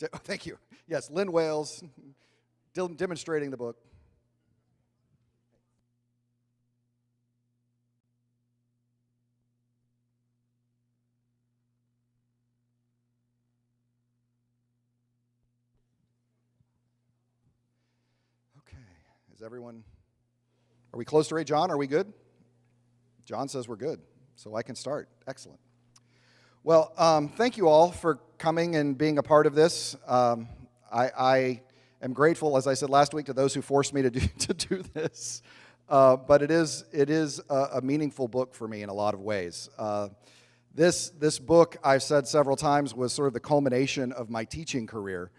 Thank you. Yes, Lynn Wales, demonstrating the book. Okay, is everyone, are we close to ready? John, are we good? John says we're good, so I can start. Excellent. Well, thank you all for coming and being a part of this. I am grateful, as I said last week, to those who forced me to do this. But it is a meaningful book for me in a lot of ways. This book, I've said several times, was sort of the culmination of my teaching career,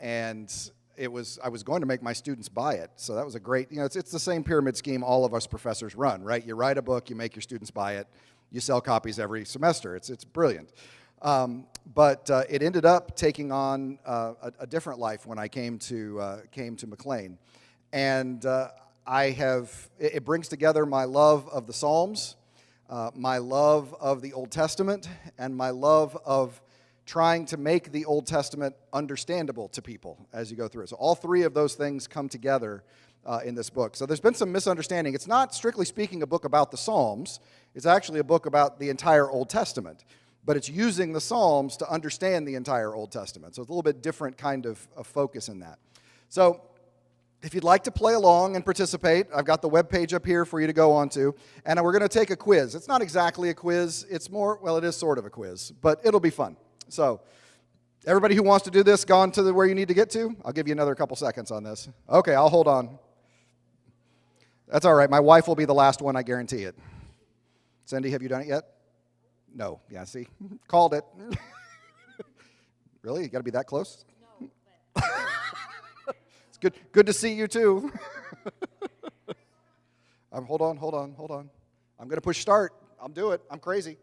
and I was going to make my students buy it. So that was a great, it's the same pyramid scheme all of us professors run, right? You write a book, you make your students buy it, you sell copies every semester. It's brilliant. But it ended up taking on a different life when I came to McLean, and it brings together my love of the Psalms, my love of the Old Testament, and my love of trying to make the Old Testament understandable to people as you go through it. So all three of those things come together in this book. So there's been some misunderstanding. It's not, strictly speaking, a book about the Psalms. It's actually a book about the entire Old Testament. But it's using the Psalms to understand the entire Old Testament. So it's a little bit different kind of focus in that. So if you'd like to play along and participate, I've got the web page up here for you to go onto. And we're going to take a quiz. It's not exactly a quiz. It's more, well, it is sort of a quiz, but it'll be fun. So everybody who wants to do this, gone to where you need to get to? I'll give you another couple seconds on this. Okay, I'll hold on. That's all right. My wife will be the last one, I guarantee it. Cindy, have you done it yet? No. Yeah, see? Called it. Really? You got to be that close? No. But It's good to see you, too. Hold on. I'm going to push start. I'll do it. I'm crazy.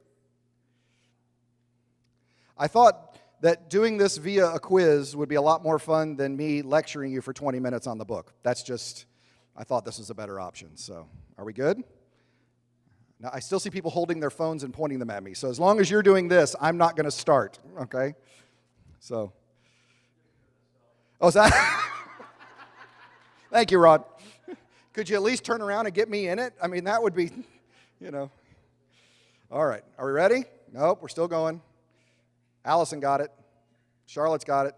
I thought that doing this via a quiz would be a lot more fun than me lecturing you for 20 minutes on the book. I thought this was a better option. So, are we good? Now, I still see people holding their phones and pointing them at me. So as long as you're doing this, I'm not going to start, okay? So, is that? Thank you, Rod. Could you at least turn around and get me in it? I mean, that would be, All right, are we ready? Nope, we're still going. Allison got it. Charlotte's got it.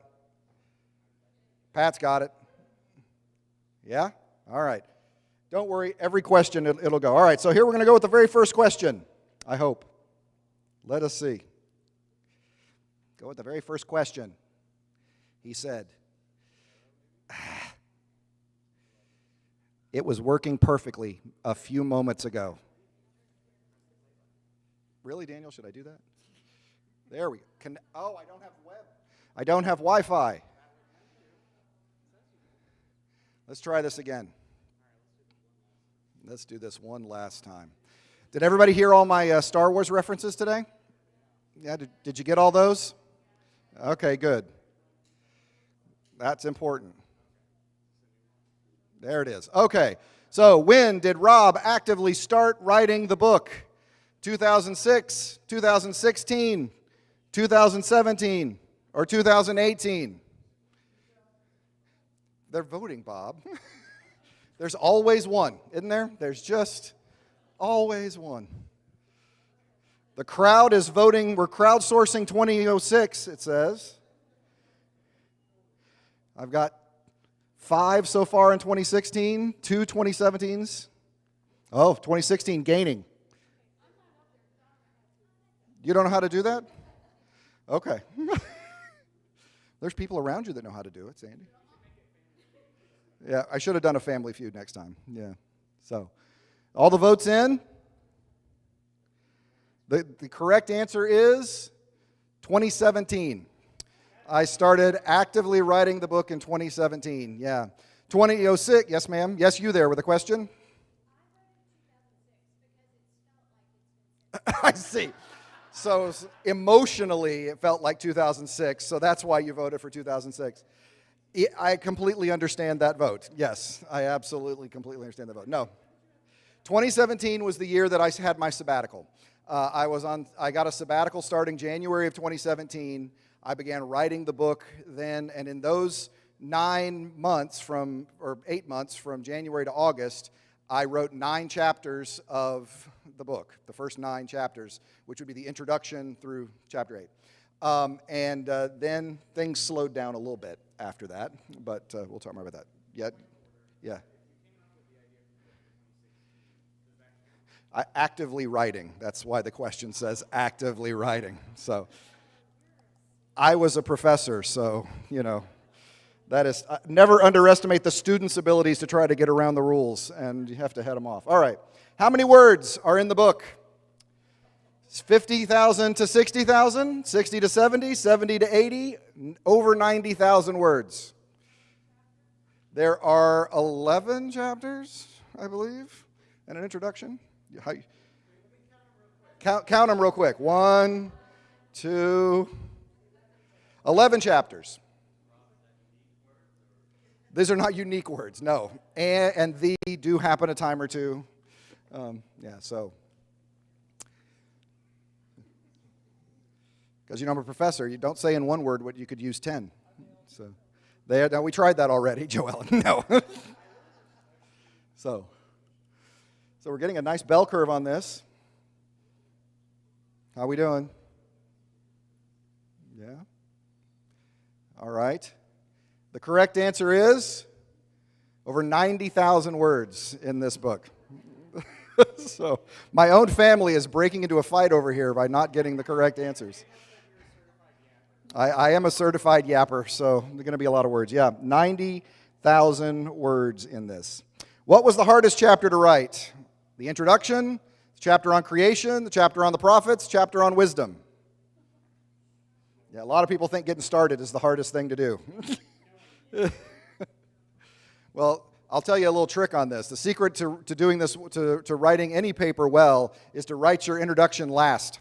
Pat's got it. Yeah? All right. Don't worry, every question it'll go. All right, so here we're going to go with the very first question, I hope. Let us see. Go with the very first question. He said, it was working perfectly a few moments ago. Really, Daniel? Should I do that? There we go. I don't have web. I don't have Wi-Fi. Let's try this again. Let's do this one last time. Did everybody hear all my Star Wars references today? Yeah, did you get all those? Okay, good. That's important. There it is. Okay, so when did Rob actively start writing the book? 2006, 2016, 2017, or 2018? They're voting, Bob. There's always one, isn't there? There's just always one. The crowd is voting. We're crowdsourcing 2006, it says. I've got 5 so far in 2016, 2 2017s. Oh, 2016 gaining. You don't know how to do that? Okay. There's people around you that know how to do it, Sandy. Yeah, I should have done a Family Feud next time. Yeah. So, all the votes in? The correct answer is 2017. I started actively writing the book in 2017. Yeah. 2006, yes, ma'am. Yes, you there with a question? I see. So emotionally, it felt like 2006, so that's why you voted for 2006. I completely understand that vote. Yes, I absolutely completely understand that vote. No. 2017 was the year that I had my sabbatical. I got a sabbatical starting January of 2017. I began writing the book then, and in those 8 months from January to August, I wrote 9 chapters of the book, the first 9 chapters, which would be the introduction through chapter 8. Then things slowed down a little bit after that, but we'll talk more about that. Yeah. Actively writing. That's why the question says actively writing. So I was a professor, so, that is, never underestimate the student's abilities to try to get around the rules, and you have to head them off. All right. How many words are in the book? 50,000 to 60,000, 60 to 70, 70 to 80, over 90,000 words. There are 11 chapters, I believe, and an introduction. Count them real quick. 1, 2, 11 chapters. These are not unique words, no. And "the" do happen a time or two. So. Because, I'm a professor. You don't say in one word what you could use 10. So, now we tried that already, Joel. No. So we're getting a nice bell curve on this. How we doing? Yeah? All right. The correct answer is over 90,000 words in this book. So my own family is breaking into a fight over here by not getting the correct answers. I am a certified yapper, so there's going to be a lot of words. Yeah, 90,000 words in this. What was the hardest chapter to write? The introduction, the chapter on creation, the chapter on the prophets, chapter on wisdom. Yeah, a lot of people think getting started is the hardest thing to do. Well, I'll tell you a little trick on this. The secret to doing this, to writing any paper well, is to write your introduction last.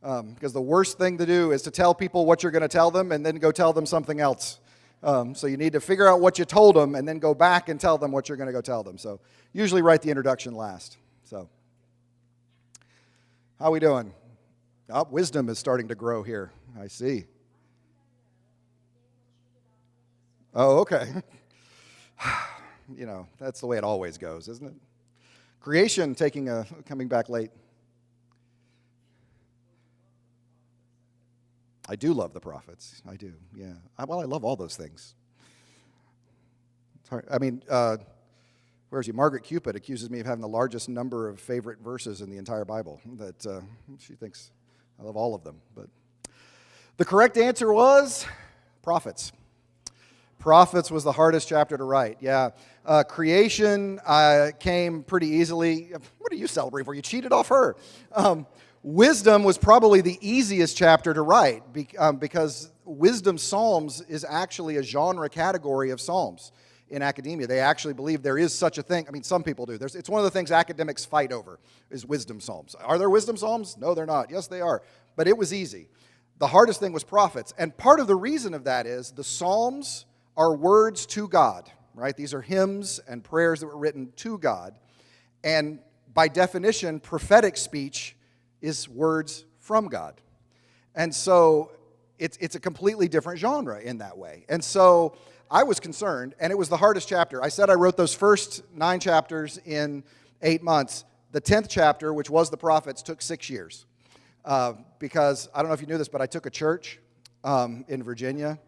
Because the worst thing to do is to tell people what you're going to tell them and then go tell them something else. So you need to figure out what you told them and then go back and tell them what you're going to go tell them. So usually write the introduction last. So how are we doing? Oh, wisdom is starting to grow here. I see. Oh, okay. That's the way it always goes, isn't it? Creation coming back late. I do love the prophets. I do, yeah. I love all those things. It's hard. Where is she? Margaret Cupid accuses me of having the largest number of favorite verses in the entire Bible. That she thinks I love all of them. But the correct answer was prophets. Prophets was the hardest chapter to write. Yeah, creation came pretty easily. What are you celebrating for? You cheated off her. Wisdom was probably the easiest chapter to write because wisdom psalms is actually a genre category of psalms in academia. They actually believe there is such a thing. Some people do. It's one of the things academics fight over is wisdom psalms. Are there wisdom psalms? No, they're not. Yes, they are. But it was easy. The hardest thing was prophets. And part of the reason of that is the psalms are words to God, right? These are hymns and prayers that were written to God. And by definition, prophetic speech is words from God. And so it's a completely different genre in that way. And so I was concerned, and it was the hardest chapter. I said I wrote those first 9 chapters in 8 months. The 10th chapter, which was the prophets, took 6 years. Because, I don't know if you knew this, but I took a church in Virginia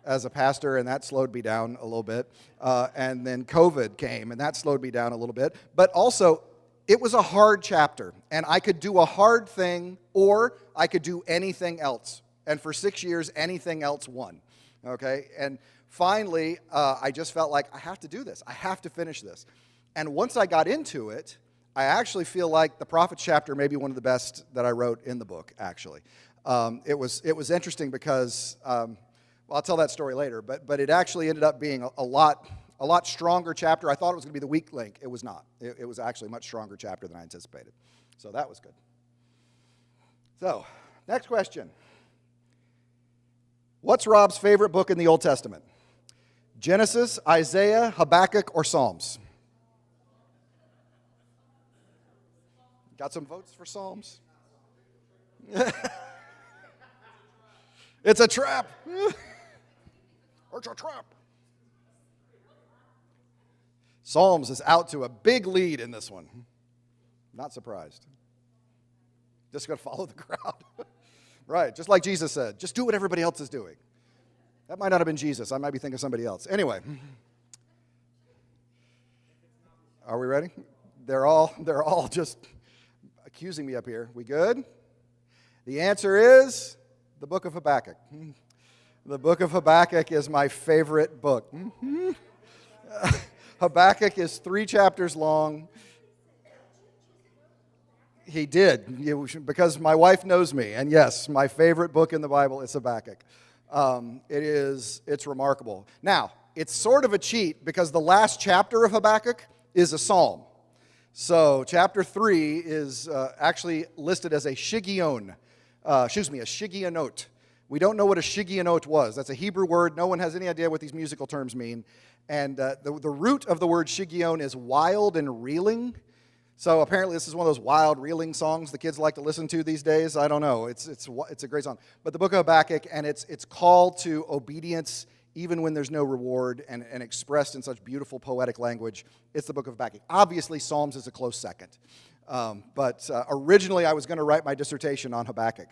as a pastor, and that slowed me down a little bit. And then COVID came, and that slowed me down a little bit. But also, it was a hard chapter, and I could do a hard thing, or I could do anything else. And for 6 years, anything else won, okay? And finally, I just felt like, I have to do this. I have to finish this. And once I got into it, I actually feel like the Prophets chapter may be one of the best that I wrote in the book, actually. It was interesting because, well, I'll tell that story later, but it actually ended up being a lot stronger chapter. I thought it was going to be the weak link. It was not. It was actually a much stronger chapter than I anticipated. So that was good. So, next question. What's Rob's favorite book in the Old Testament? Genesis, Isaiah, Habakkuk, or Psalms? Got some votes for Psalms? It's a trap. It's a trap. Psalms is out to a big lead in this one. Not surprised. Just going to follow the crowd. Right, just like Jesus said, just do what everybody else is doing. That might not have been Jesus. I might be thinking of somebody else. Anyway. Are we ready? They're all just accusing me up here. We good? The answer is the book of Habakkuk. The book of Habakkuk is my favorite book. Habakkuk is 3 chapters long. He did, because my wife knows me. And yes, my favorite book in the Bible is Habakkuk. It's remarkable. Now, it's sort of a cheat because the last chapter of Habakkuk is a psalm. So chapter 3 is actually listed as a shigionon. A shigionot. We don't know what a shigionot was. That's a Hebrew word. No one has any idea what these musical terms mean. And the root of the word shigion is wild and reeling. So apparently this is one of those wild, reeling songs the kids like to listen to these days. I don't know. It's a great song. But the book of Habakkuk, and it's called to obedience even when there's no reward, and expressed in such beautiful poetic language. It's the book of Habakkuk. Obviously, Psalms is a close second. But originally I was going to write my dissertation on Habakkuk.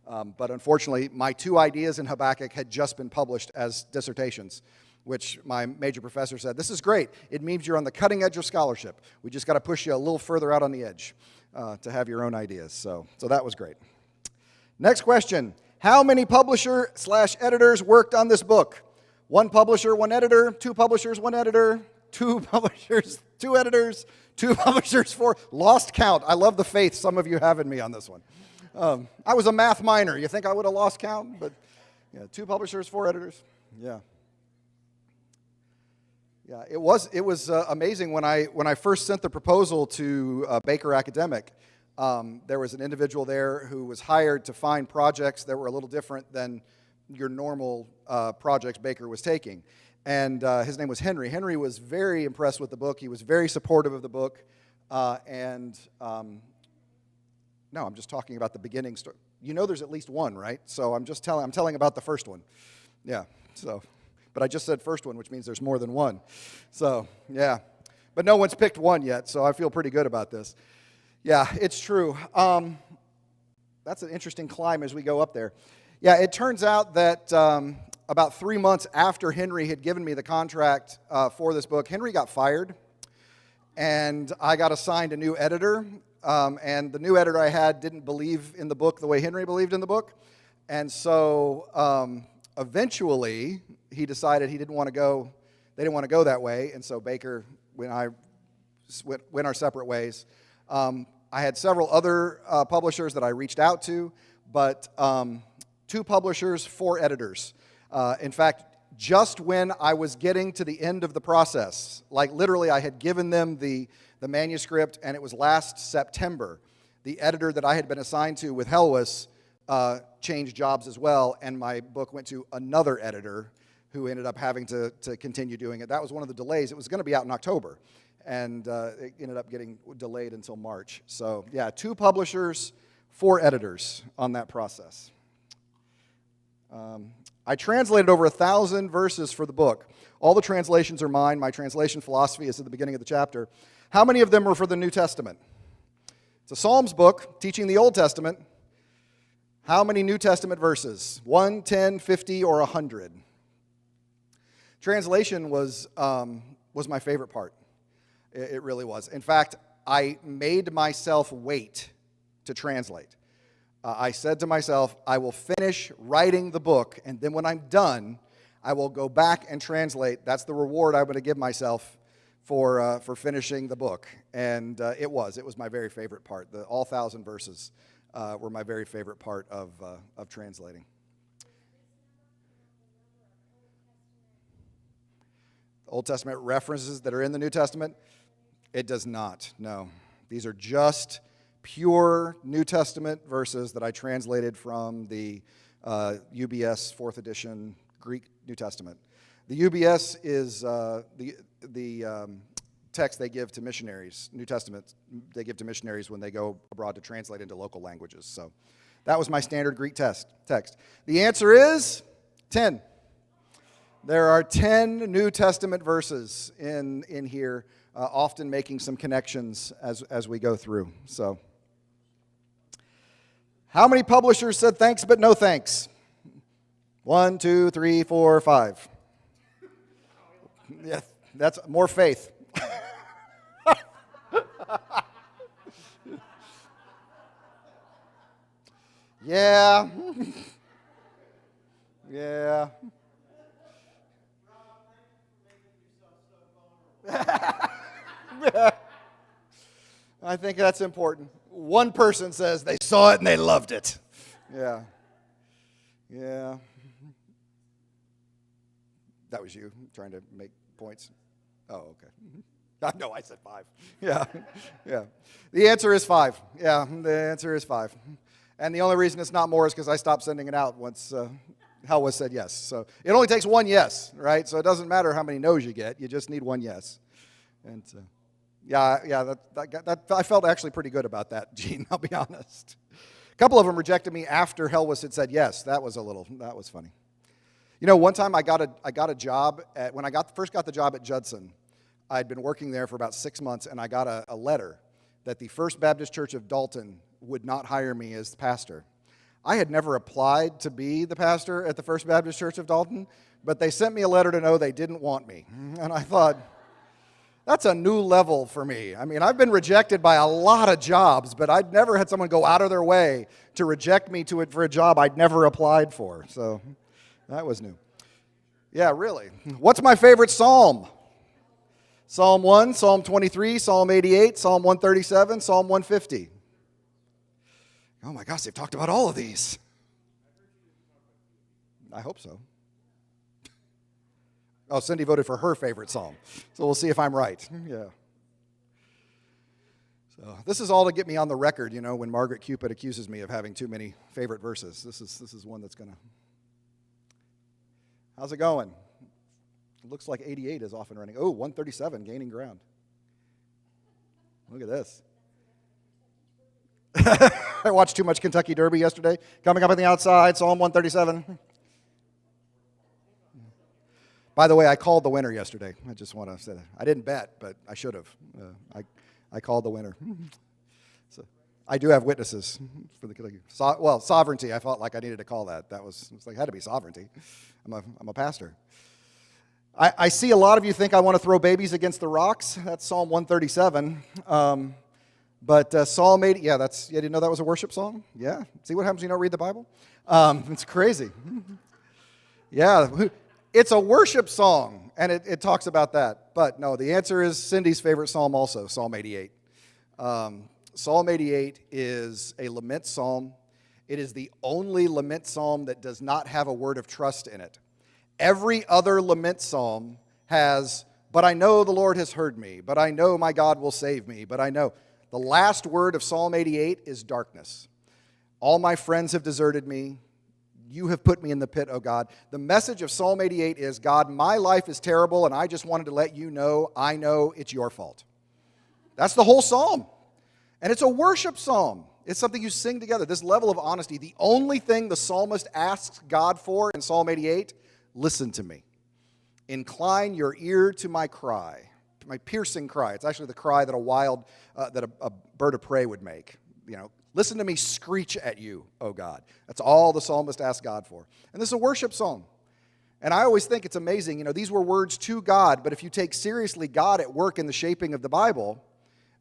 But unfortunately, my 2 ideas in Habakkuk had just been published as dissertations, which my major professor said, this is great. It means you're on the cutting edge of scholarship. We just got to push you a little further out on the edge to have your own ideas. So that was great. Next question. How many publisher/editors worked on this book? 1 publisher, 1 editor, 2 publishers, 1 editor, 2 publishers, 2 editors, 2 publishers, 4. Lost count. I love the faith some of you have in me on this one. I was a math minor. You think I would have lost count? But yeah, 2 publishers, 4 editors. Yeah. Yeah, it was amazing when I first sent the proposal to Baker Academic. There was an individual there who was hired to find projects that were a little different than your normal projects Baker was taking. And his name was Henry. Henry was very impressed with the book. He was very supportive of the book. No, I'm just talking about the beginning story. You know there's at least 1, right? So I'm telling about the first one. Yeah, so, but I just said first one, which means there's more than 1. So, yeah. But no one's picked 1 yet, so I feel pretty good about this. Yeah, it's true. That's an interesting climb as we go up there. Yeah, it turns out that about 3 months after Henry had given me the contract for this book, Henry got fired, and I got assigned a new editor. And the new editor I had didn't believe in the book the way Henry believed in the book. And so eventually he decided he didn't want to go, they didn't want to go that way. And so Baker, when I went our separate ways, I had several other publishers that I reached out to, but 2 publishers, 4 editors. In fact, just when I was getting to the end of the process, like literally I had given them the manuscript, and it was last September, the editor that I had been assigned to with Helwas changed jobs as well, and my book went to another editor who ended up having to continue doing it. That was one of the delays. It was going to be out in October, and it ended up getting delayed until March. So yeah, 2 publishers, 4 editors on that process. I translated over 1,000 verses for the book. All the translations are mine. My translation philosophy is at the beginning of the chapter. How many of them were for the New Testament? It's a Psalms book teaching the Old Testament. How many New Testament verses? 1, 10, 50, or 100? Translation was my favorite part. It really was. In fact, I made myself wait to translate. I said to myself, I will finish writing the book, and then when I'm done, I will go back and translate. That's the reward I'm going to give myself for finishing the book. And it was my very favorite part. All 1,000 verses were my very favorite part of translating. Old Testament references that are in the New Testament? It does not, no. These are just pure New Testament verses that I translated from the UBS 4th edition Greek New Testament. The UBS is the text they give to missionaries, New Testament they give to missionaries when they go abroad to translate into local languages. So That was my standard Greek text. The answer is 10. There are 10 New Testament verses in here, often making some connections as we go through. So, how many publishers said thanks but no thanks? 1, 2, 3, 4, 5. Yeah, that's more faith. Yeah. Yeah. I think that's important. One person says they saw it and they loved it. Yeah. Yeah. That was you trying to make points? Oh, okay. No, I said 5. Yeah. Yeah. The answer is 5. Yeah, the answer is 5. And the only reason it's not more is because I stopped sending it out once Wallace said yes. So it only takes one yes, right? So it doesn't matter how many no's you get. You just need one yes. And I felt actually pretty good about that, Gene, I'll be honest. A couple of them rejected me after Wallace had said yes. That was funny. You know, one time I got a job when I first got the job at Judson. I'd been working there for about 6 months, and I got a letter that the First Baptist Church of Dalton would not hire me as pastor. I had never applied to be the pastor at the First Baptist Church of Dalton, but they sent me a letter to know they didn't want me. And I thought, that's a new level for me. I mean, I've been rejected by a lot of jobs, but I'd never had someone go out of their way to reject me for a job I'd never applied for. So that was new. Yeah, really. What's my favorite psalm? Psalm 1, Psalm 23, Psalm 88, Psalm 137, Psalm 150. Oh my gosh, they've talked about all of these. I hope so. Oh, Cindy voted for her favorite psalm. So we'll see if I'm right. Yeah. So this is all to get me on the record, you know, when Margaret Cupid accuses me of having too many favorite verses. This is one that's going to... How's it going? It looks like 88 is off and running. Oh, 137, gaining ground. Look at this. I watched too much Kentucky Derby yesterday. Coming up on the outside, Psalm 137. By the way, I called the winner yesterday. I just want to say that. I didn't bet, but I should have. I called the winner. So I do have witnesses for the Kentucky. Sovereignty. I felt like I needed to call that. It had to be sovereignty. I'm a pastor. I see a lot of you think I want to throw babies against the rocks. That's Psalm 137. But Psalm 80, you didn't know that was a worship song? Yeah. See what happens when you don't read the Bible? It's crazy. Yeah. It's a worship song, and it talks about that. But no, the answer is Cindy's favorite psalm also, Psalm 88. Psalm 88 is a lament psalm. It is the only lament psalm that does not have a word of trust in it. Every other lament psalm has, but I know the Lord has heard me, but I know my God will save me, but I know. The last word of Psalm 88 is darkness. All my friends have deserted me. You have put me in the pit, O God. The message of Psalm 88 is, God, my life is terrible, and I just wanted to let you know, I know it's your fault. That's the whole psalm. And it's a worship psalm. It's something you sing together, this level of honesty. The only thing the psalmist asks God for in Psalm 88, listen to me. Incline your ear to my cry, my piercing cry. It's actually the cry that a bird of prey would make. You know, listen to me screech at you, O God. That's all the psalmist asks God for. And this is a worship song. And I always think it's amazing. You know, these were words to God, but if you take seriously God at work in the shaping of the Bible,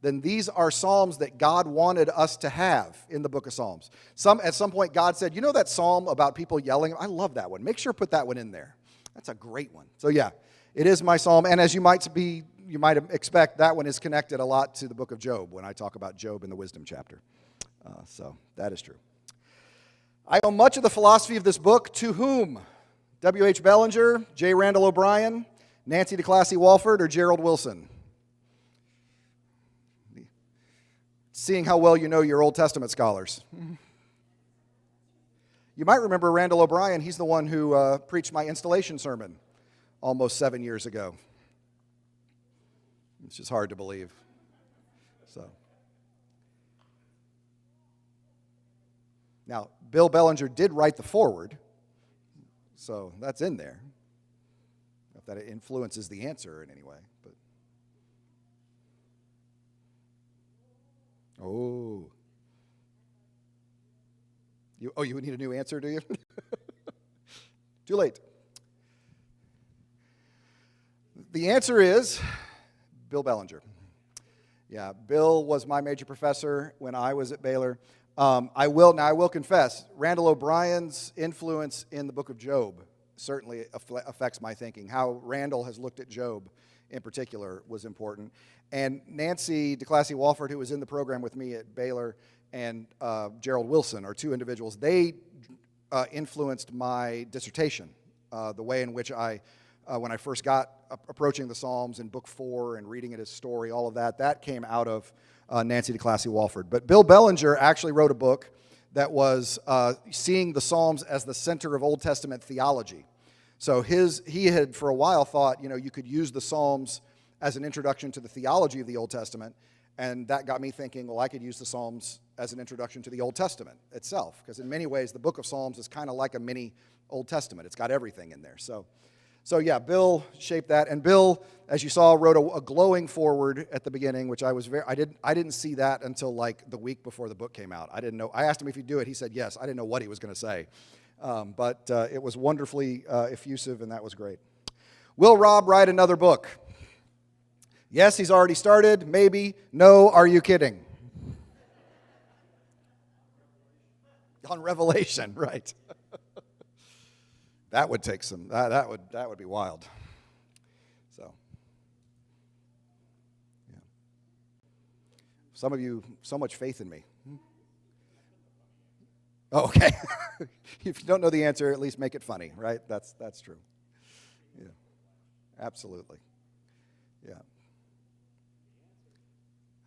then these are psalms that God wanted us to have in the book of Psalms. At some point, God said, you know that psalm about people yelling? I love that one. Make sure to put that one in there. That's a great one. So yeah, it is my psalm. And as you might expect, that one is connected a lot to the book of Job when I talk about Job in the wisdom chapter. So that is true. I owe much of the philosophy of this book to whom? W.H. Bellinger, J. Randall O'Brien, Nancy DeClassy Walford, or Gerald Wilson? Seeing how well you know your Old Testament scholars. You might remember Randall O'Brien. He's the one who preached my installation sermon almost 7 years ago. It's just hard to believe. So, Now, Bill Bellinger did write the foreword, so that's in there. If that influences the answer in any way. But you need a new answer, do you? Too late. The answer is Bill Bellinger. Yeah, Bill was my major professor when I was at Baylor. I will confess, Randall O'Brien's influence in the book of Job certainly affects my thinking. How Randall has looked at Job in particular was important. And Nancy DeClassy-Walford, who was in the program with me at Baylor, and Gerald Wilson are two individuals. They influenced my dissertation, the way in which when I first got approaching the Psalms in Book 4 and reading it as story, all of that came out of Nancy DeClassy-Walford. But Bill Bellinger actually wrote a book that was seeing the Psalms as the center of Old Testament theology. So he had for a while thought, you could use the Psalms as an introduction to the theology of the Old Testament, and that got me thinking, well, I could use the Psalms as an introduction to the Old Testament itself, because in many ways the book of Psalms is kind of like a mini Old Testament. It's got everything in there. So yeah, Bill shaped that, and Bill, as you saw, wrote a glowing foreword at the beginning, which I didn't see that until like the week before the book came out. I didn't know. I asked him if he'd do it. He said yes. I didn't know what he was going to say, but it was wonderfully effusive, and that was great. Will Rob write another book? Yes, he's already started. Maybe. No. Are you kidding? On Revelation, right? That would take some. That would be wild. So, yeah. Some of you, so much faith in me. Oh, okay. If you don't know the answer, at least make it funny, right? That's true. Yeah, absolutely. Yeah.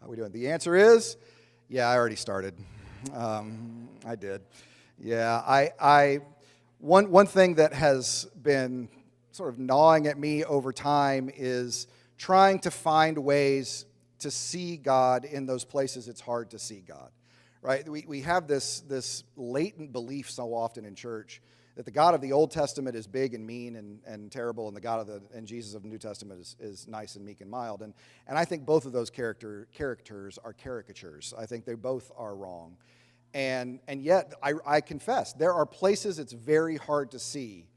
How are we doing? The answer is, yeah, I already started. I did. Yeah, One thing that has been sort of gnawing at me over time is trying to find ways to see God in those places it's hard to see God, right? We have this latent belief so often in church that the God of the Old Testament is big and mean and terrible, and the God and Jesus of the New Testament is nice and meek and mild. And I think both of those characters are caricatures. I think they both are wrong. And yet, I confess, there are places it's very hard to see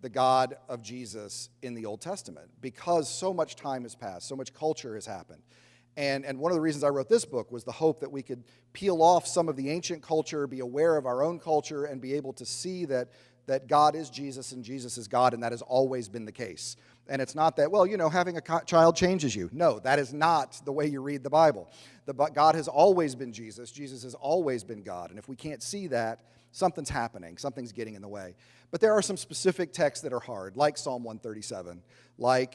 the God of Jesus in the Old Testament because so much time has passed, so much culture has happened. And one of the reasons I wrote this book was the hope that we could peel off some of the ancient culture, be aware of our own culture, and be able to see that God is Jesus and Jesus is God, and that has always been the case. And it's not that, having a child changes you. No, that is not the way you read the Bible. God has always been Jesus. Jesus has always been God. And if we can't see that, something's happening. Something's getting in the way. But there are some specific texts that are hard, like Psalm 137, like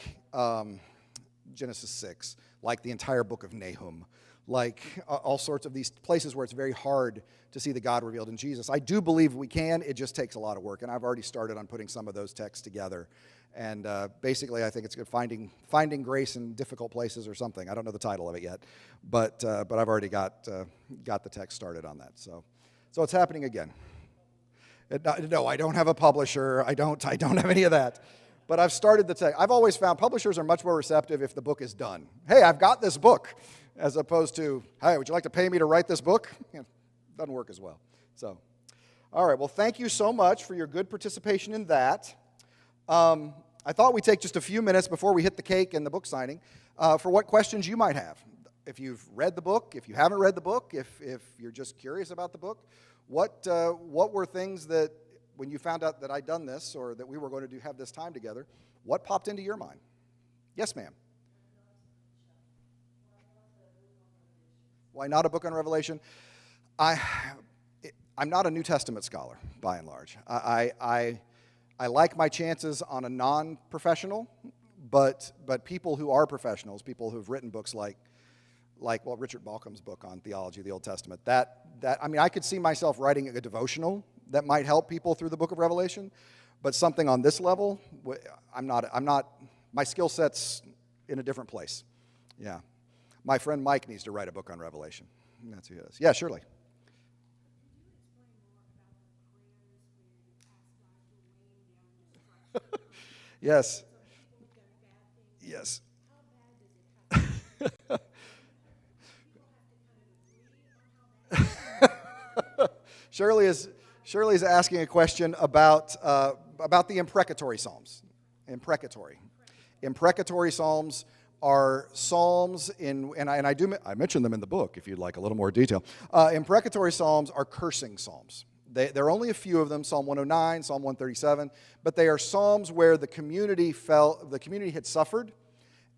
Genesis 6, like the entire book of Nahum, like all sorts of these places where it's very hard to see the God revealed in Jesus. I do believe we can. It just takes a lot of work. And I've already started on putting some of those texts together. And basically, I think it's good finding grace in difficult places or something. I don't know the title of it yet, but I've already got the text started on that. So it's happening again. No, I don't have a publisher. I don't have any of that. But I've started the text. I've always found publishers are much more receptive if the book is done. Hey, I've got this book, as opposed to, hey, would you like to pay me to write this book? Doesn't work as well. So, all right. Well, thank you so much for your good participation in that. I thought we'd take just a few minutes before we hit the cake and the book signing for what questions you might have. If you've read the book, if you haven't read the book, if you're just curious about the book, what were things that, when you found out that I'd done this or that we were going to have this time together, what popped into your mind? Yes, ma'am. Why not a book on Revelation? I'm not a New Testament scholar, by and large. I like my chances on a non-professional, but people who are professionals, people who've written books like Richard Balcom's book on theology of the Old Testament. I could see myself writing a devotional that might help people through the book of Revelation, but something on this level, I'm not. My skill set's in a different place. Yeah, my friend Mike needs to write a book on Revelation. That's who he is. Yeah, surely. Yes. Yes. Shirley is asking a question about the imprecatory psalms. Imprecatory psalms are psalms I mentioned them in the book if you'd like a little more detail. Imprecatory psalms are cursing psalms. There are only a few of them, Psalm 109, Psalm 137, but they are psalms where the community had suffered,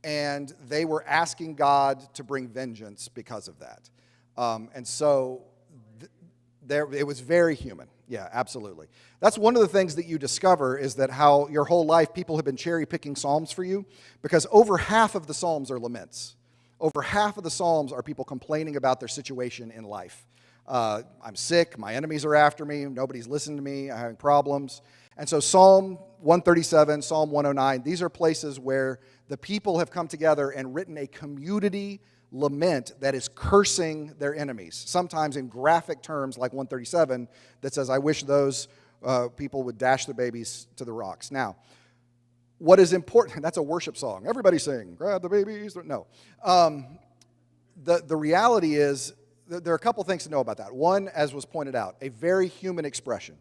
and they were asking God to bring vengeance because of that. And so it was very human. Yeah, absolutely. That's one of the things that you discover is that how your whole life people have been cherry-picking psalms for you, because over half of the psalms are laments. Over half of the psalms are people complaining about their situation in life. I'm sick, my enemies are after me, nobody's listening to me, I'm having problems. And so Psalm 137, Psalm 109, these are places where the people have come together and written a community lament that is cursing their enemies, sometimes in graphic terms like 137 that says, I wish those people would dash their babies to the rocks. Now, what is important, that's a worship song. Everybody sing, grab the babies. No. The reality is, there are a couple things to know about that. One, as was pointed out, a very human expression.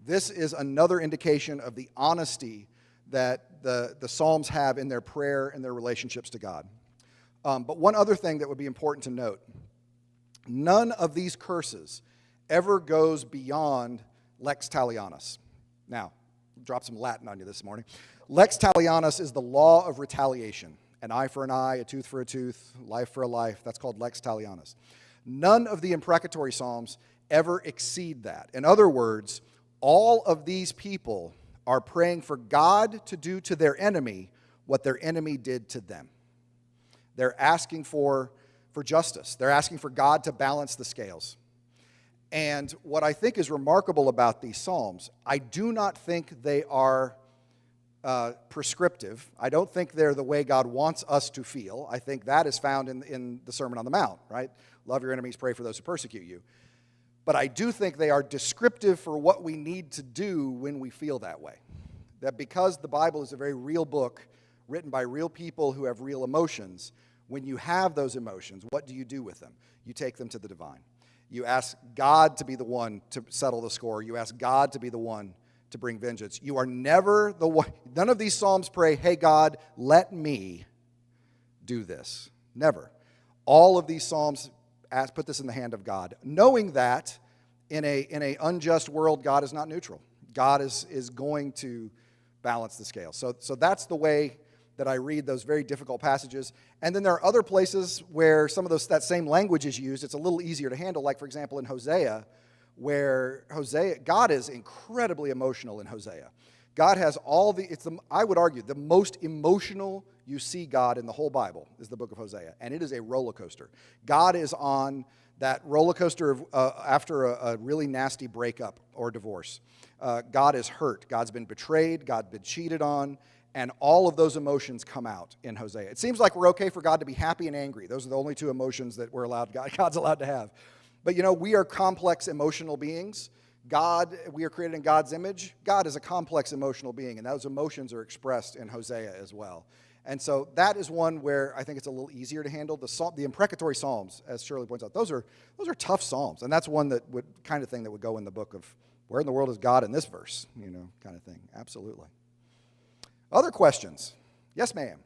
This is another indication of the honesty that the Psalms have in their prayer and their relationships to God. But one other thing that would be important to note, none of these curses ever goes beyond lex talionis. Now, drop some Latin on you this morning. Lex talionis is the law of retaliation. An eye for an eye, a tooth for a tooth, life for a life. That's called lex talionis. None of the imprecatory psalms ever exceed that. In other words, all of these people are praying for God to do to their enemy what their enemy did to them. They're asking for justice. They're asking for God to balance the scales. And what I think is remarkable about these psalms, I do not think they are prescriptive. I don't think they're the way God wants us to feel. I think that is found in the Sermon on the Mount, right? Love your enemies, pray for those who persecute you. But I do think they are descriptive for what we need to do when we feel that way. That because the Bible is a very real book written by real people who have real emotions, when you have those emotions, what do you do with them? You take them to the divine. You ask God to be the one to settle the score. You ask God to be the one to bring vengeance. You are never the one. None of these psalms pray, hey, God, let me do this. Never. All of these psalms put this in the hand of God, knowing that in a unjust world, God is not neutral. God is going to balance the scale. So that's the way that I read those very difficult passages. And then there are other places where some of that same language is used. It's a little easier to handle, like, for example, in Hosea, where God is incredibly emotional in Hosea. God has I would argue, the most emotional you see God in the whole Bible is the book of Hosea, and it is a roller coaster. God is on that roller coaster after a really nasty breakup or divorce. God is hurt. God's been betrayed. God's been cheated on, and all of those emotions come out in Hosea. It seems like we're okay for God to be happy and angry. Those are the only two emotions that God's allowed to have. But we are complex emotional beings. We are created in God's image. God is a complex emotional being, and those emotions are expressed in Hosea as well. And so that is one where I think it's a little easier to handle. The imprecatory psalms, as Shirley points out, those are tough psalms, and that's one that would go in the book of where in the world is God in this verse, kind of thing. Absolutely. Other questions? Yes, ma'am.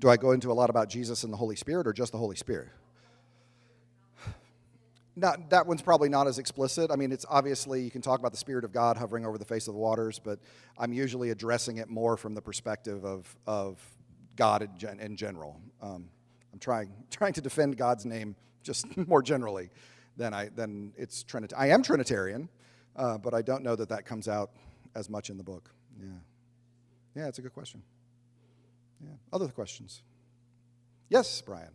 Do I go into a lot about Jesus and the Holy Spirit, or just the Holy Spirit? That one's probably not as explicit. I mean, it's obviously, you can talk about the Spirit of God hovering over the face of the waters, but I'm usually addressing it more from the perspective of God in general. I'm trying to defend God's name just more generally than it's Trinitarian. I am Trinitarian, but I don't know that comes out as much in the book. Yeah, it's a good question. Yeah. Other questions? Yes, Brian.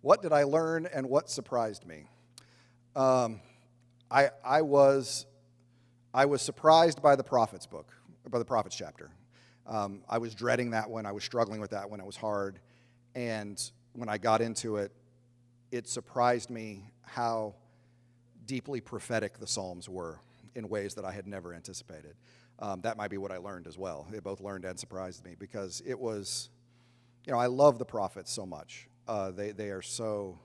What did I learn and what surprised me? I was surprised by the prophets book, by the prophets chapter. I was dreading that one. I was struggling with that one. It was hard. And when I got into it, it surprised me how deeply prophetic the Psalms were in ways that I had never anticipated. That might be what I learned as well. It both learned and surprised me because it was, I love the prophets so much. They are so,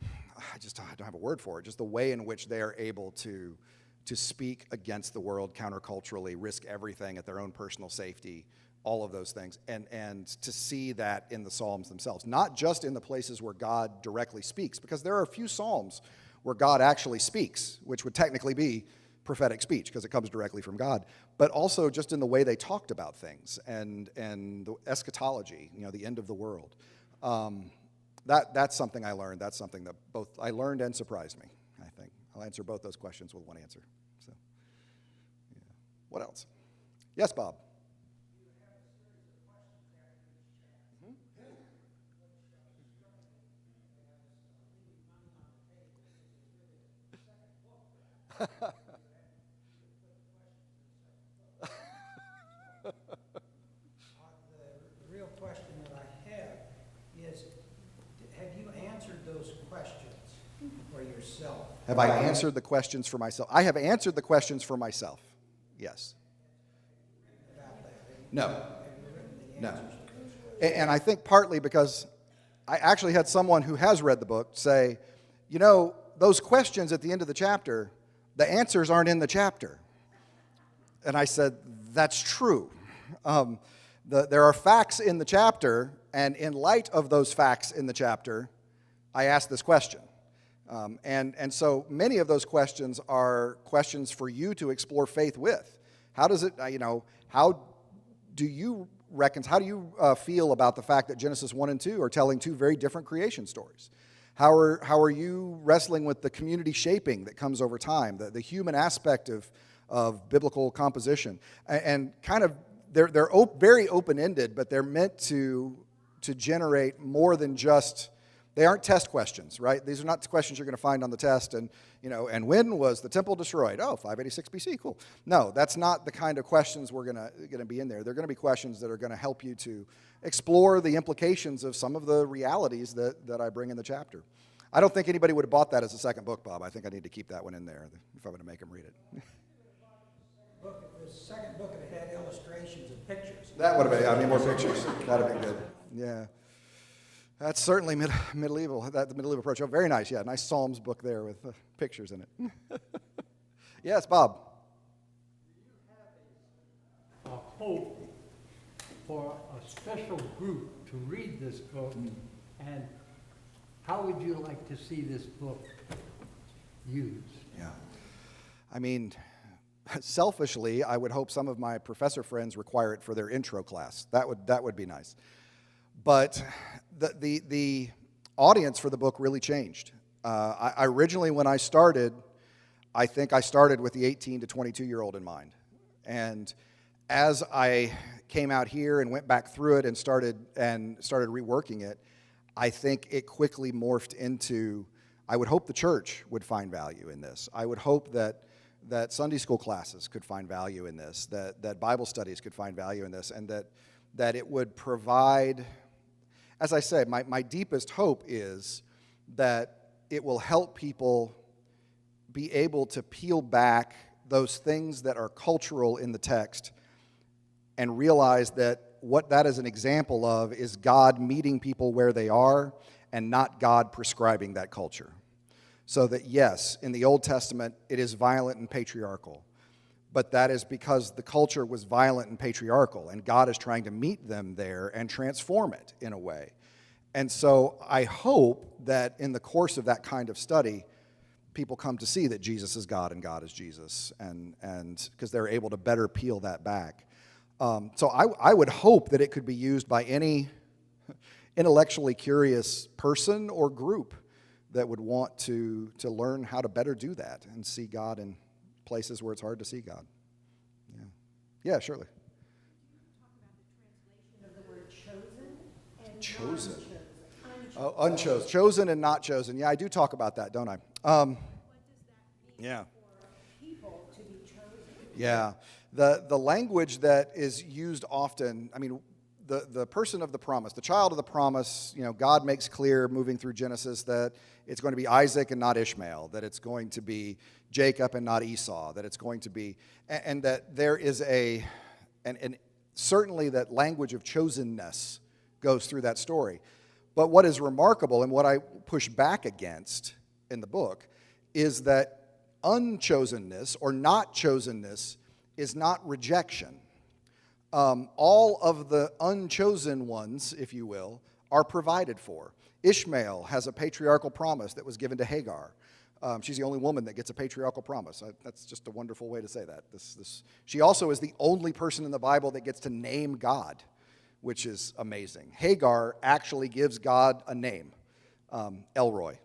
I don't have a word for it, just the way in which they are able to speak against the world counterculturally, risk everything at their own personal safety, all of those things, and to see that in the Psalms themselves, not just in the places where God directly speaks, because there are a few Psalms where God actually speaks, which would technically be prophetic speech because it comes directly from God, but also just in the way they talked about things and the eschatology, the end of the world. That's something I learned. That's something that both I learned and surprised me, I think. I'll answer both those questions with one answer. So, yeah. What else? Yes, Bob. The real question that I have is, have you answered those questions for yourself? Have I answered the questions for myself? I have answered the questions for myself. Yes. No. No. And I think partly because I actually had someone who has read the book say, those questions at the end of the chapter, the answers aren't in the chapter. And I said, that's true. There are facts in the chapter, and in light of those facts in the chapter, I asked this question. And so many of those questions are questions for you to explore faith with. How does it, how do you feel about the fact that Genesis 1 and 2 are telling two very different creation stories? How are you wrestling with the community shaping that comes over time, the human aspect of biblical composition? And kind of, they're very open-ended, but they're meant to generate more than just, they aren't test questions, right? These are not questions you're going to find on the test, and when was the temple destroyed? Oh, 586 BC, cool. No, that's not the kind of questions we're going to be in there. They're going to be questions that are going to help you to explore the implications of some of the realities that I bring in the chapter. I don't think anybody would have bought that as a second book, Bob. I think I need to keep that one in there if I'm going to make them read it. The second book, if it had illustrations and pictures. That would have been, I need more pictures. That would have been good. Yeah. That's certainly medieval, the medieval approach. Oh, very nice, yeah. Nice Psalms book there with pictures in it. Yes, Bob. A hope for a special group to read this book, and how would you like to see this book used? Yeah. I mean, selfishly, I would hope some of my professor friends require it for their intro class. That would be nice. But the audience for the book really changed. I originally, when I started, I think I started with the 18 to 22-year-old in mind. And as I came out here and went back through it and started reworking it, I think it quickly morphed into, I would hope the church would find value in this. I would hope that Sunday school classes could find value in this, that Bible studies could find value in this, and that it would provide, as I say, my deepest hope is that it will help people be able to peel back those things that are cultural in the text and realize that what that is an example of is God meeting people where they are and not God prescribing that culture. So that, yes, in the Old Testament, it is violent and patriarchal, but that is because the culture was violent and patriarchal, and God is trying to meet them there and transform it in a way. And so I hope that in the course of that kind of study, people come to see that Jesus is God and God is Jesus, and because they're able to better peel that back. So I would hope that it could be used by any intellectually curious person or group that would want to learn how to better do that and see God in places where it's hard to see God. Yeah, surely. Talk about the translation of the word chosen and Chosen. unchosen. Oh, unchosen. Chosen and not chosen. Yeah, I do talk about that, don't I? What does that mean Yeah. for people to be chosen? Yeah. The language that is used often, I mean, the person of the promise, the child of the promise, God makes clear moving through Genesis that it's going to be Isaac and not Ishmael, that it's going to be Jacob and not Esau, that it's going to be, and that there is and certainly that language of chosenness goes through that story. But what is remarkable and what I push back against in the book is that unchosenness or not chosenness is not rejection. All of the unchosen ones, if you will, are provided for. Ishmael has a patriarchal promise that was given to Hagar. She's the only woman that gets a patriarchal promise. That's just a wonderful way to say that. She also is the only person in the Bible that gets to name God, which is amazing. Hagar actually gives God a name, Elroy.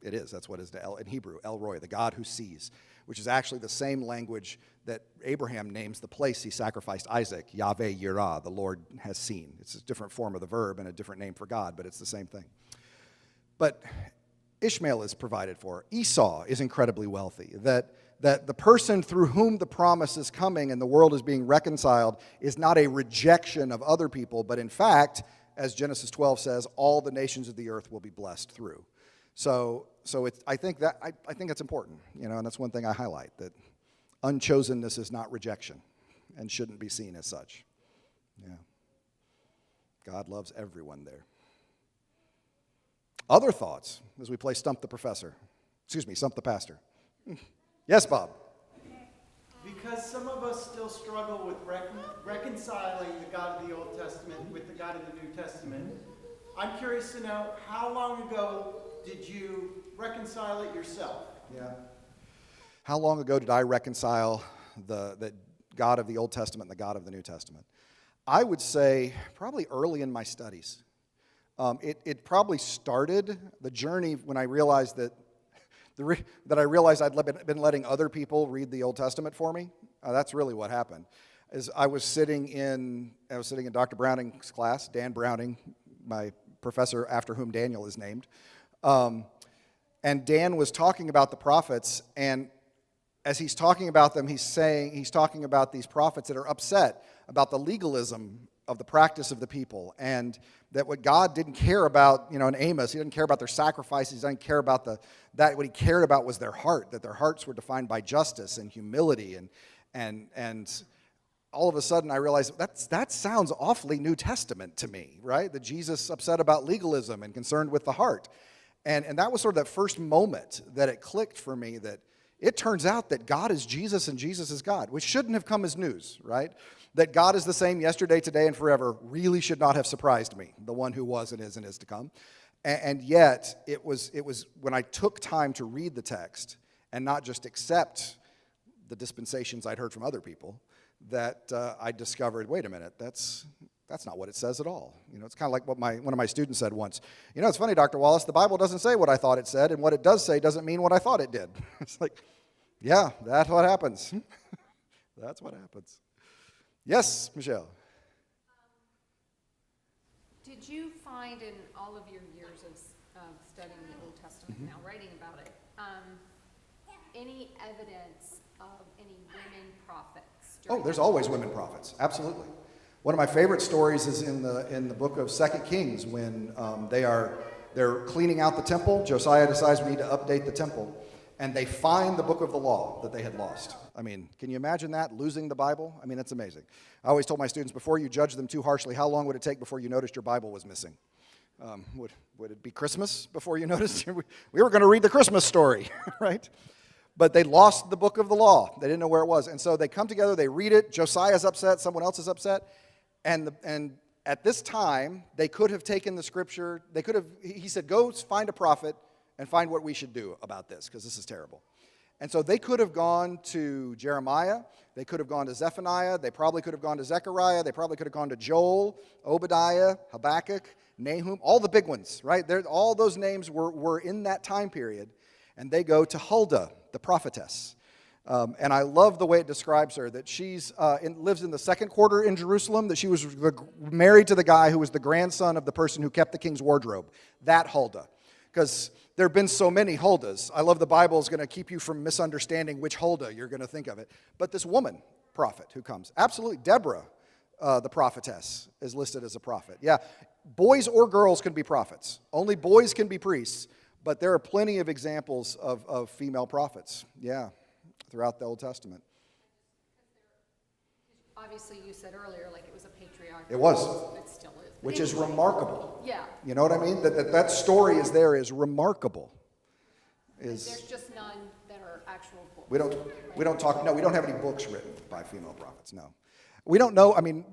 It is, that's what it is in Hebrew, Elroy, the God who sees, which is actually the same language that Abraham names the place he sacrificed Isaac, Yahweh Yirah, the Lord has seen. It's a different form of the verb and a different name for God, but it's the same thing. But Ishmael is provided for. Esau is incredibly wealthy. That the person through whom the promise is coming and the world is being reconciled is not a rejection of other people, but in fact, as Genesis 12 says, all the nations of the earth will be blessed through. So I think that's important, and that's one thing I highlight, that unchosenness is not rejection and shouldn't be seen as such. Yeah. God loves everyone there. Other thoughts as we play Stump the Professor. Stump the Pastor. Yes, Bob. Because some of us still struggle with reconciling the God of the Old Testament with the God of the New Testament, I'm curious to know, how long ago did you reconcile it yourself? Yeah. How long ago did I reconcile the God of the Old Testament and the God of the New Testament? I would say probably early in my studies. It probably started the journey when I realized that I'd been letting other people read the Old Testament for me. That's really what happened. I was sitting in Dr. Browning's class, Dan Browning, my professor after whom Daniel is named, and Dan was talking about the prophets, and as he's talking about them, he's talking about these prophets that are upset about the legalism of the practice of the people, and that what God didn't care about, in Amos, he didn't care about their sacrifices, he didn't care about that. What he cared about was their heart, that their hearts were defined by justice and humility, and all of a sudden I realized that sounds awfully New Testament to me, right? That Jesus upset about legalism and concerned with the heart, and that was sort of that first moment that it clicked for me that it turns out that God is Jesus and Jesus is God, which shouldn't have come as news, right? That God is the same yesterday, today, and forever really should not have surprised me, the one who was and is to come. And yet, it was when I took time to read the text and not just accept the dispensations I'd heard from other people, that I discovered, wait a minute, that's not what it says at all. It's kind of like what one of my students said once. It's funny, Dr. Wallace, the Bible doesn't say what I thought it said, and what it does say doesn't mean what I thought it did. It's like, yeah, that's what happens. That's what happens. Yes, Michelle. Did you find in all of your years of studying the Old Testament, now writing about it, any evidence of any women prophets? Oh, there's always women prophets, absolutely. One of my favorite stories is in the book of 2 Kings when they're cleaning out the temple. Josiah decides we need to update the temple, and they find the book of the law that they had lost. I mean, can you imagine that, losing the Bible? I mean, that's amazing. I always told my students, before you judge them too harshly, how long would it take before you noticed your Bible was missing? Would it be Christmas before you noticed? We were going to read the Christmas story, right? But they lost the book of the law. They didn't know where it was. And so they come together, they read it. Josiah's upset, someone else is upset. And at this time, they could have taken the scripture. He said, go find a prophet and find what we should do about this, because this is terrible. And so they could have gone to Jeremiah. They could have gone to Zephaniah. They probably could have gone to Zechariah. They probably could have gone to Joel, Obadiah, Habakkuk, Nahum, all the big ones, right? All those names were in that time period. And they go to Huldah, the prophetess. And I love the way it describes her, that she's lives in the second quarter in Jerusalem, that she was married to the guy who was the grandson of the person who kept the king's wardrobe, that Huldah. Because There have been so many Huldas. I love the Bible is going to keep you from misunderstanding which Huldah you're going to think of it. But this woman prophet who comes, absolutely, Deborah, the prophetess, is listed as a prophet. Yeah, boys or girls can be prophets. Only boys can be priests. But there are plenty of examples of female prophets, yeah, throughout the Old Testament. Obviously, you said earlier, like it was a patriarch. It was. It still is. But Which is anyway. remarkable. Yeah. You know what I mean? That story is there is remarkable. There's just none that are actual books. We don't have any books written by female prophets, no. We don't know, I mean,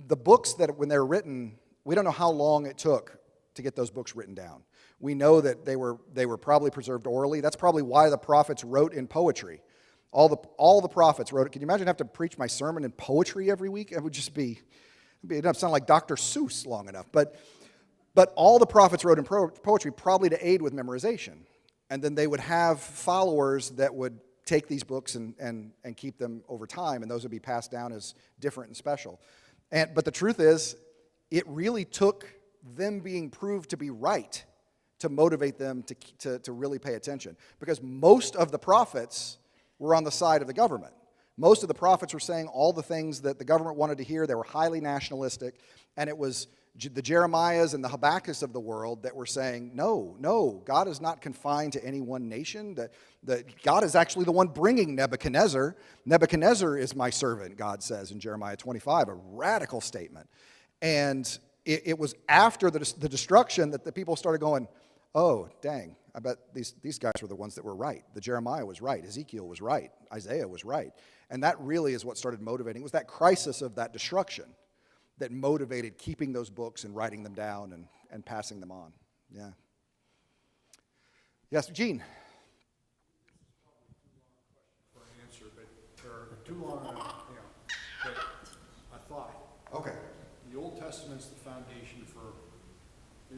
the books that when they're written, we don't know how long it took to get those books written down. We know that they were probably preserved orally. That's probably why the prophets wrote in poetry. All the prophets wrote it. Can you imagine having to preach my sermon in poetry every week? It would just be, it doesn't sound like Dr. Seuss long enough. But all the prophets wrote in poetry probably to aid with memorization. And then they would have followers that would take these books and keep them over time, and those would be passed down as different and special. But the truth is, it really took them being proved to be right to motivate them to really pay attention. Because most of the prophets were on the side of the government. Most of the prophets were saying all the things that the government wanted to hear. They were highly nationalistic. And it was the Jeremiahs and the Habakkuk's of the world that were saying, no, God is not confined to any one nation. That God is actually the one bringing Nebuchadnezzar. Nebuchadnezzar is my servant, God says in Jeremiah 25, a radical statement. And it was after the destruction that the people started going, oh, dang, I bet these guys were the ones that were right. The Jeremiah was right. Ezekiel was right. Isaiah was right. And that really is what started motivating. It was that crisis of that destruction that motivated keeping those books and writing them down and passing them on. Yeah. Yes, Gene. For an answer, but there are too long, but I thought. Okay. The Old Testament's the foundation for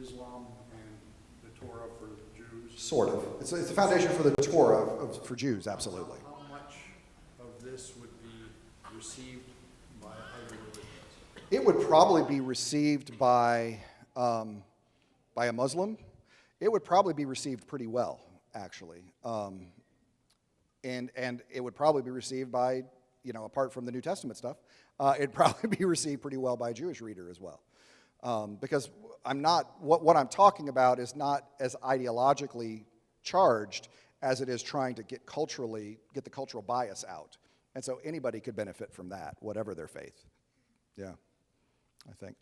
Islam and the Torah for Jews. Sort of. It's the foundation for the Torah for Jews, absolutely. How much of this would be received by other religions? It would probably be received by a Muslim. It would probably be received pretty well, actually. And it would probably be received by, apart from the New Testament stuff, it'd probably be received pretty well by a Jewish reader as well. Because what I'm talking about is not as ideologically charged as it is trying to get the cultural bias out. And so anybody could benefit from that, whatever their faith. Yeah,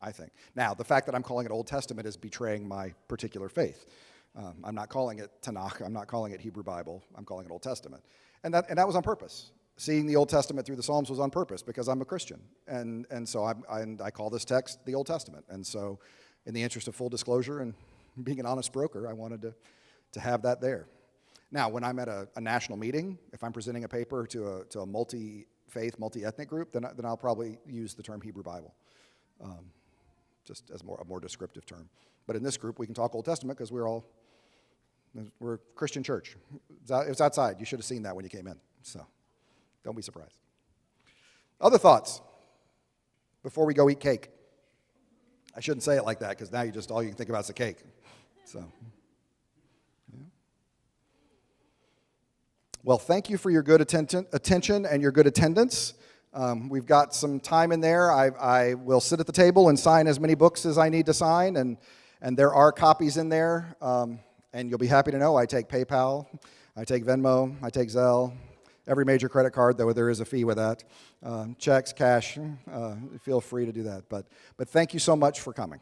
I think. Now, the fact that I'm calling it Old Testament is betraying my particular faith. I'm not calling it Tanakh. I'm not calling it Hebrew Bible. I'm calling it Old Testament. And that was on purpose. Seeing the Old Testament through the Psalms was on purpose because I'm a Christian. And so I call this text the Old Testament. And so in the interest of full disclosure and being an honest broker, I wanted to have that there. Now, when I'm at a national meeting, if I'm presenting a paper to a multi-faith, multi-ethnic group, then I'll probably use the term Hebrew Bible, just as a more descriptive term. But in this group, we can talk Old Testament because we're a Christian church. It was outside. You should have seen that when you came in. So don't be surprised. Other thoughts before we go eat cake? I shouldn't say it like that because now all you can think about is the cake. So. Well, thank you for your good attention and your good attendance. We've got some time in there. I will sit at the table and sign as many books as I need to sign, and there are copies in there. And you'll be happy to know I take PayPal, I take Venmo, I take Zelle, every major credit card, though there is a fee with that. Checks, cash, feel free to do that. But thank you so much for coming.